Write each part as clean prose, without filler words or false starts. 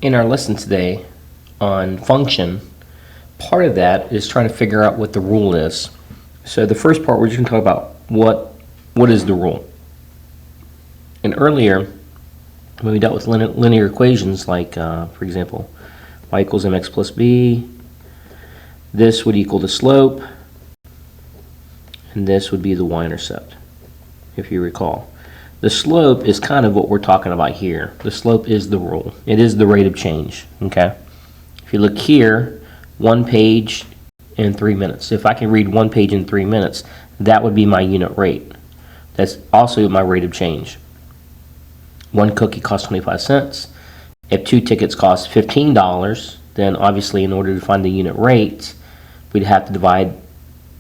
in our lesson today on function, part of that is trying to figure out what the rule is. So the first part, we're just going to talk about what is the rule. And earlier, when we dealt with linear equations, like, for example, y equals mx plus b, this would equal the slope, and this would be the y-intercept, if you recall. The slope is kind of what we're talking about here. The slope is the rule. It is the rate of change, okay? If you look here, 1 page in 3 minutes. So if I can read 1 page in 3 minutes, that would be my unit rate. That's also my rate of change. 1 cookie costs 25 cents. If 2 tickets cost $15, then obviously in order to find the unit rate, we'd have to divide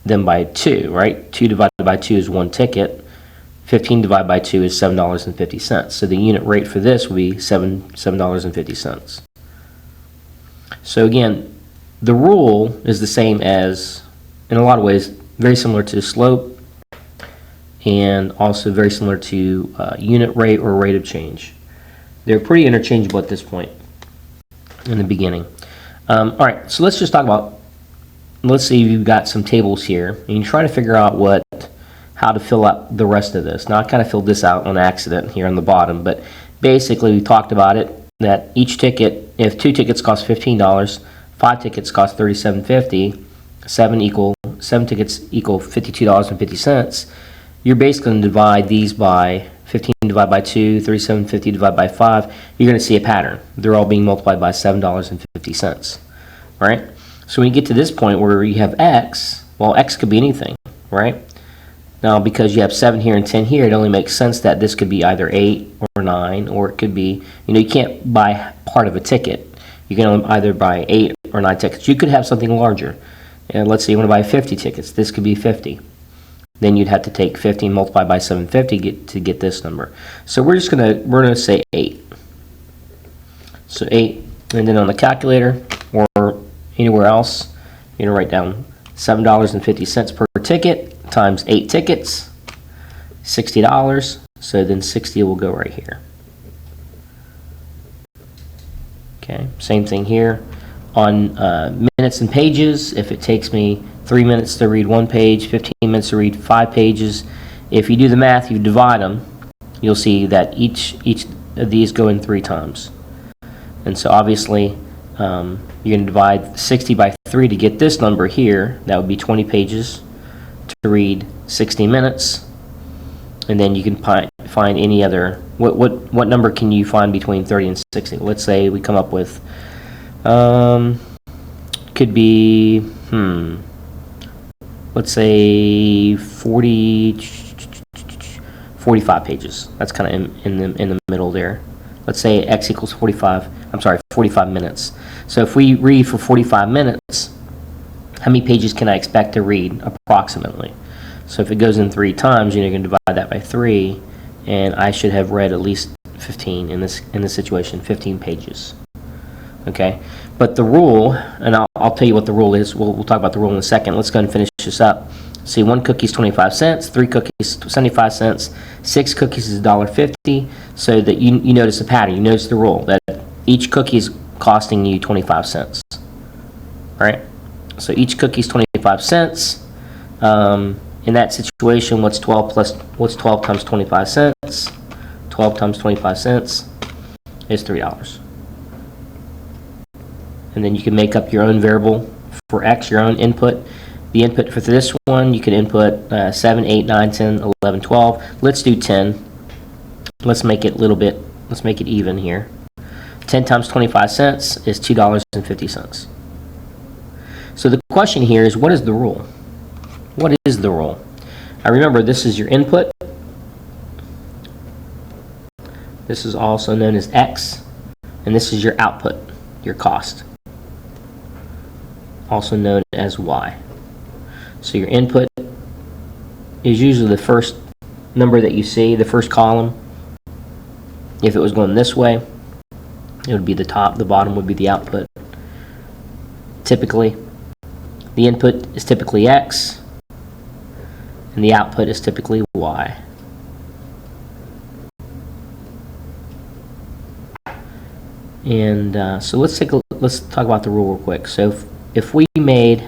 them by 2, right? 2 divided by 2 is 1 ticket. 15 divided by 2 is $7.50. So the unit rate for this would be $7.50. So again, the rule is the same as, in a lot of ways, very similar to slope, and also very similar to unit rate or rate of change. They're pretty interchangeable at this point in the beginning. All right, so let's just talk about, let's say you've got some tables here, and you're trying to figure out how to fill out the rest of this. Now, I kind of filled this out on accident here on the bottom, but basically we talked about it, that each ticket, if 2 tickets cost $15, 5 tickets cost $37.50, 7 tickets equal $52.50, you're basically going to divide these by 15 divided by 2, $37.50 divided by 5, you're going to see a pattern. They're all being multiplied by $7.50, right? So when you get to this point where you have x, well, x could be anything, right? Now, because you have 7 here and 10 here, it only makes sense that this could be either 8 or 9, or it could be, you can't buy part of a ticket. You can only either buy 8 or 9 tickets. You could have something larger. And let's say you want to buy 50 tickets. This could be 50. Then you'd have to take 50 and multiply by 750 to get this number. So we're gonna say 8. So 8, and then on the calculator or anywhere else, you're gonna write down $7.50 per ticket times 8 tickets, $60. So then 60 will go right here. Okay, same thing here. On minutes and pages, if it takes me 3 minutes to read 1 page, 15 minutes to read 5 pages, if you do the math, you divide them, you'll see that each of these go in 3 times. And so obviously, you're going to divide 60 by 3 to get this number here. That would be 20 pages to read 60 minutes. And then you can find any other, what number can you find between 30 and 60? Let's say we come up with, could be, let's say 45 pages. That's kind of in the middle there. Let's say x equals 45 minutes. So if we read for 45 minutes, how many pages can I expect to read approximately? So if it goes in 3 times, you're going to divide that by 3, and I should have read at least 15 in this situation, 15 pages. Okay, but the rule, and I'll tell you what the rule is. We'll talk about the rule in a second. Let's go ahead and finish this up. See, 1 cookie is 25 cents, 3 cookies 75 cents, 6 cookies is $1.50. So that you notice the pattern. You notice the rule that each cookie is costing you 25 cents. All right. So each cookie is 25 cents. In that situation, what's 12 times 25 cents? 12 times 25 cents is $3. And then you can make up your own variable for x, your own input. The input for this one, you can input 7, 8, 9, 10, 11, 12. Let's do 10. Let's make it even here. 10 times 25 cents is $2.50. So the question here is, what is the rule? What is the rule? I remember this is your input. This is also known as x, and this is your output, your cost, also known as y. So your input is usually the first number that you see, the first column. If it was going this way, it would be the top, the bottom would be the output. Typically, the input is typically x, and the output is typically y. And so let's talk about the rule real quick. So if we made,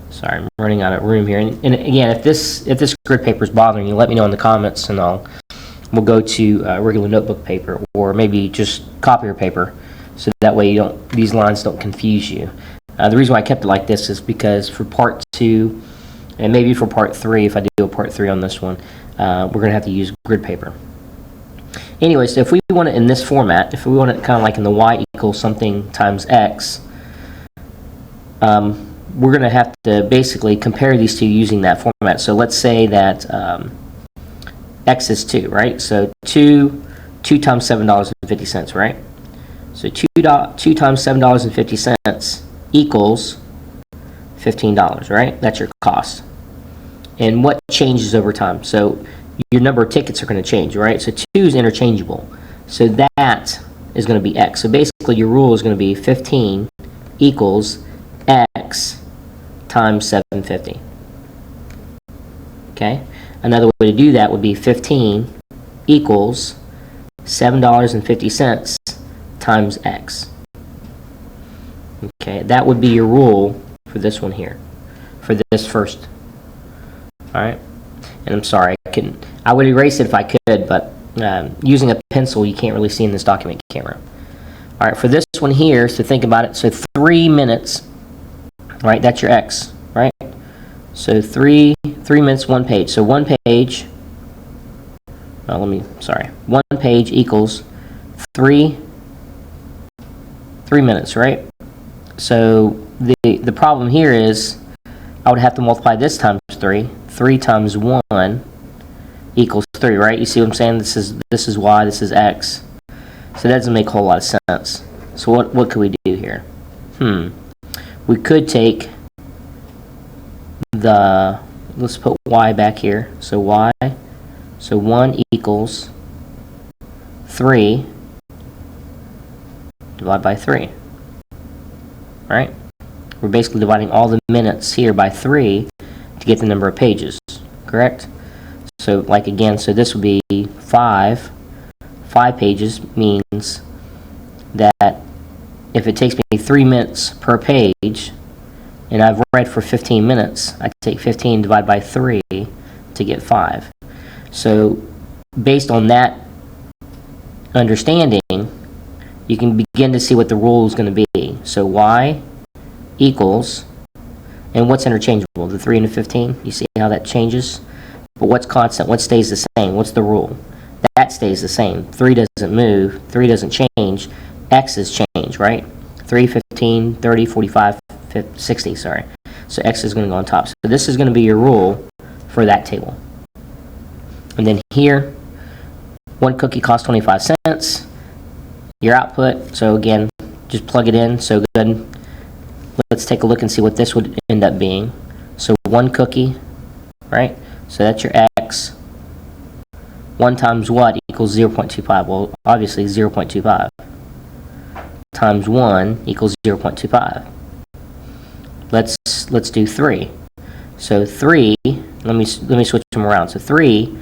sorry, I'm running out of room here. And again, if this grid paper is bothering you, let me know in the comments, and we'll go to regular notebook paper, or maybe just copier paper, so that way these lines don't confuse you. The reason why I kept it like this is because for part 2, and maybe for part 3, if I do a part 3 on this one, we're going to have to use grid paper. Anyway, so if we want it in this format, if we want it kind of like in the y equals something times x, we're going to have to basically compare these two using that format. So let's say that x is 2, right? So 2 times $7.50, right? So 2 times $7.50 equals $15, right? That's your cost. And what changes over time? So your number of tickets are going to change, right? So 2 is interchangeable. So that is going to be x. So basically your rule is going to be 15 equals x times 750. Okay? Another way to do that would be 15 equals $7.50 times x. Okay, that would be your rule for this one here, for this first. All right, and I'm sorry, I would erase it if I could, but using a pencil you can't really see in this document camera. All right, for this one here, so think about it. So 3 minutes, right? That's your x, right? So 3 minutes, 1 page. So 1 page. One page equals 3 minutes, right? So the problem here is I would have to multiply this times 3. 3 times 1 equals 3, right? You see what I'm saying? This is y, this is x. So that doesn't make a whole lot of sense. So what could we do here? We could take let's put y back here. So y, so 1 equals 3 divided by 3. Right? We're basically dividing all the minutes here by 3 to get the number of pages, correct? So like again, so this would be 5. 5 pages means that if it takes me 3 minutes per page, and I've read for 15 minutes, I take 15 divided by 3 to get 5. So based on that understanding, you can begin to see what the rule is going to be. So y equals, and what's interchangeable? The 3 and the 15. You see how that changes? But what's constant? What stays the same? What's the rule? That stays the same. 3 doesn't move. 3 doesn't change. X is change, right? 3, 15, 30, 45, 50, 60, sorry. So X is going to go on top. So this is going to be your rule for that table. And then here, 1 cookie costs 25 cents. Your output, so again, just plug it in. So good. Let's take a look and see what this would end up being. So 1 cookie, right? So that's your X. 1 times what equals 0.25? Well, obviously 0.25. Times 1 equals 0.25. Let's do 3. So 3, let me switch them around. So 3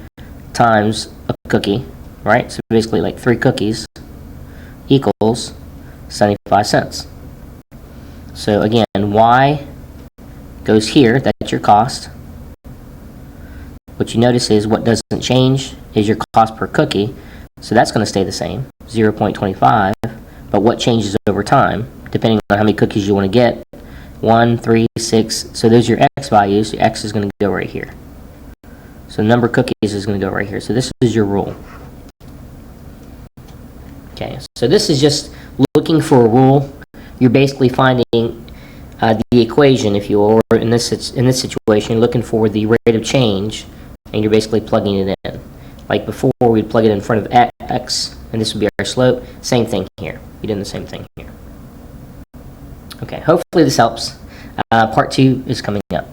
times a cookie, right? So basically like 3 cookies equals 75 cents. So again, y goes here, that's your cost. What you notice is what doesn't change is your cost per cookie, so that's going to stay the same, 0.25, but what changes over time, depending on how many cookies you want to get, 1, 3, 6, so those are your x values, your x is going to go right here. So the number of cookies is going to go right here, so this is your rule. Okay, so this is just looking for a rule. You're basically finding the equation, if you will, or in this situation, you're looking for the rate of change, and you're basically plugging it in. Like before, we'd plug it in front of x, and this would be our slope. Same thing here. You're doing the same thing here. Okay, hopefully this helps. Part 2 is coming up.